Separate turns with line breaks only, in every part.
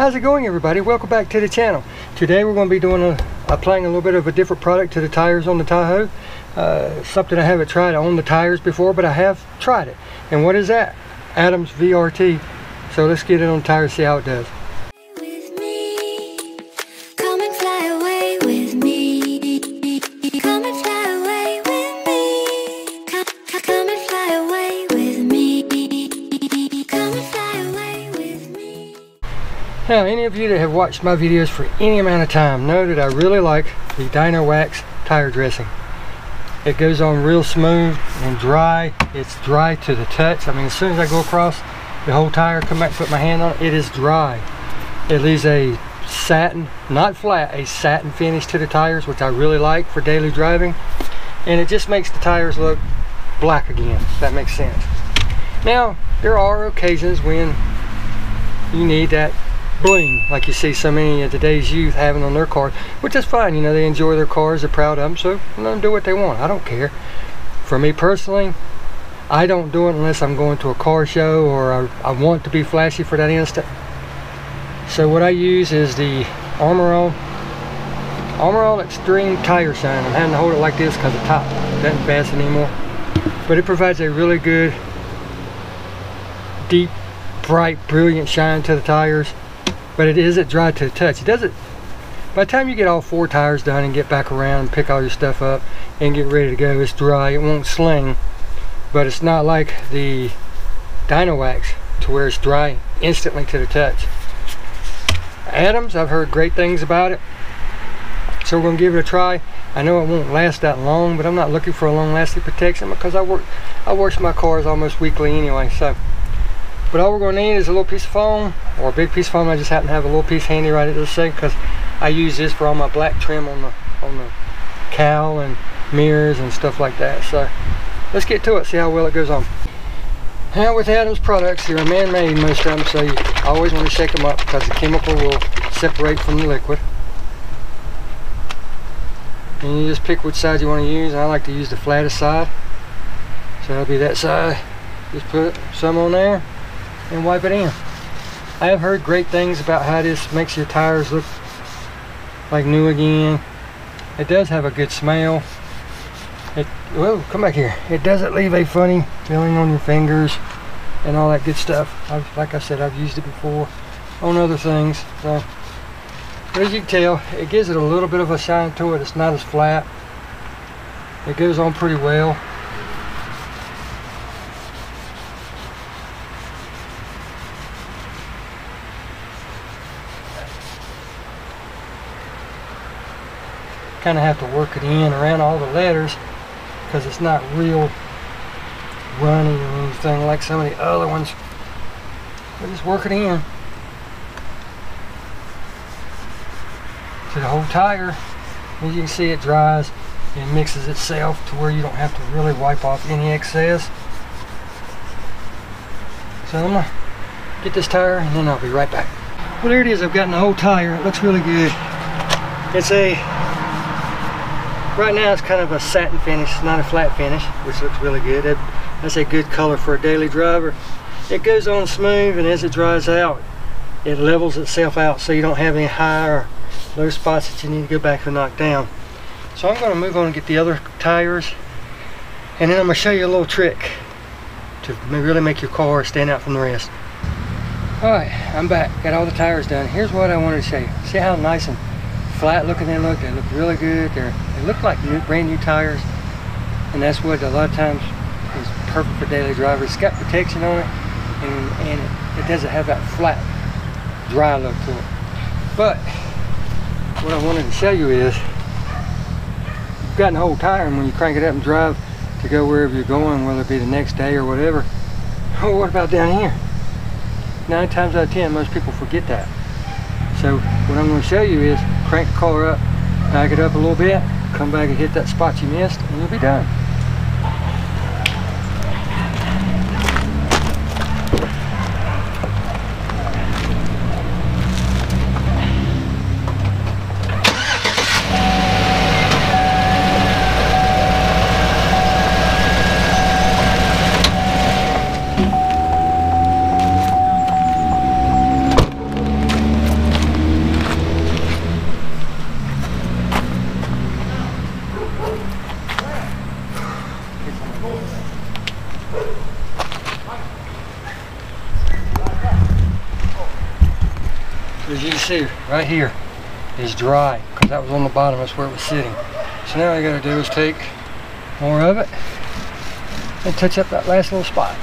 How's it going, everybody? Welcome back to the channel. Today we're going to be doing applying a little bit of a different product to the tires on the Tahoe. Something I haven't tried on the tires before, but I have tried it. And what is that? Adam's VRT. So let's get it on the tires, see how it does. Now, any of you that have watched my videos for any amount of time know that I really like the Dyno Wax tire dressing. It goes on real smooth and dry. It's dry to the touch. I mean, as soon as I go across the whole tire, come back, put my hand on it, it is dry. It leaves a satin, not flat, a satin finish to the tires, which I really like for daily driving. And it just makes the tires look black again, if that makes sense. Now, there are occasions when you need that bling, like you see so many of today's youth having on their cars, which is fine. You know, they enjoy their cars, they're proud of them, so let them do what they want. I don't care. For me personally, I don't do it unless I'm going to a car show or I want to be flashy for that instant. So what I use is the Armor All Extreme Tire Shine. I'm having to hold it like this because the top doesn't fasten anymore, but it provides a really good, deep, bright, brilliant shine to the tires. But it isn't dry to the touch. It doesn't, by the time you get all 4 tires done and get back around and pick all your stuff up and get ready to go, it's dry. It won't sling, but it's not like the Dyno Wax to where it's dry instantly to the touch. Adams, I've heard great things about it, so we're going to give it a try. I know it won't last that long, but I'm not looking for a long lasting protection because I wash my cars almost weekly anyway. So, but all we're going to need is a little piece of foam or a big piece of foam. I just happen to have a little piece handy right at this second because I use this for all my black trim on the cowl and mirrors and stuff like that. So let's get to it, see how well it goes on. Now, with Adam's products, they're man-made, most of them, so you always want to shake them up because the chemical will separate from the liquid. And you just pick which side you want to use. I like to use the flattest side, so that'll be that side. Just put some on there and wipe it in. I have heard great things about how this makes your tires look like new again. It does have a good smell. Whoa, come back here. It doesn't leave a funny feeling on your fingers and all that good stuff. Like I said, I've used it before on other things. So, but as you can tell, it gives it a little bit of a shine to it. It's not as flat. It goes on pretty well. Kind of have to work it in around all the letters because it's not real runny or anything like some of the other ones, but just work it in to the whole tire. As you can see, it dries and mixes itself to where you don't have to really wipe off any excess. So I'm gonna get this tire and then I'll be right back. Well, there it is. I've gotten the whole tire. It looks really good. It's right now it's kind of a satin finish, it's not a flat finish, which looks really good. That's a good color for a daily driver. It goes on smooth, and as it dries out, it levels itself out so you don't have any high or low spots that you need to go back and knock down. So I'm going to move on and get the other tires, and then I'm going to show you a little trick to really make your car stand out from the rest. Alright, I'm back. Got all the tires done. Here's what I wanted to show you. See how nice and flat looking they look? They look really good. They look like brand new tires, and that's what a lot of times is perfect for daily drivers. It's got protection on it, and it doesn't have that flat, dry look to it. But what I wanted to show you is you've got an old tire, and when you crank it up and drive to go wherever you're going, whether it be the next day or whatever, oh, what about down here? 9 times out of 10, most people forget that. So what I'm going to show you is crank the car up, back it up a little bit, come back and hit that spot you missed, and you'll be done. as you can see right here is dry, because that was on the bottom, that's where it was sitting. So now all you gotta do is take more of it and touch up that last little spot.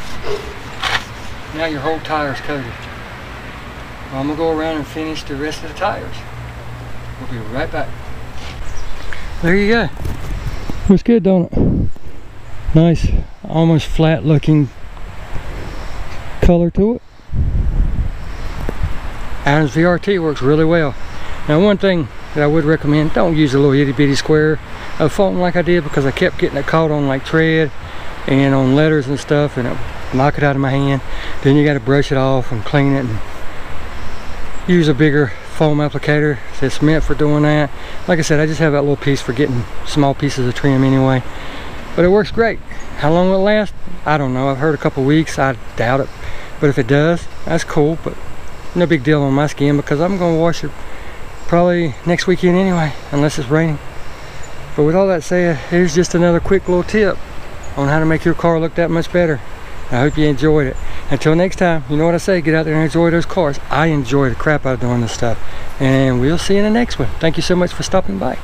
Now your whole tire is coated. Well, I'm gonna go around and finish the rest of the tires. We'll be right back. There you go. Looks good, don't it? Nice, almost flat looking color to it. Adams VRT works really well. Now one thing that I would recommend, don't use a little itty bitty square of foam like I did, because I kept getting it caught on like thread and on letters and stuff, and it knock it out of my hand. Then you got to brush it off and clean it and use a bigger foam applicator that's meant for doing that. Like I said, I just have that little piece for getting small pieces of trim anyway, but it works great. How long will it last? I don't know. I've heard a couple weeks. I doubt it, but if it does, that's cool. But no big deal on my skin, because I'm going to wash it probably next weekend anyway, unless it's raining. But with all that said, here's just another quick little tip on how to make your car look that much better. I hope you enjoyed it. Until next time, you know what I say, get out there and enjoy those cars. I enjoy the crap out of doing this stuff. And we'll see you in the next one. Thank you so much for stopping by.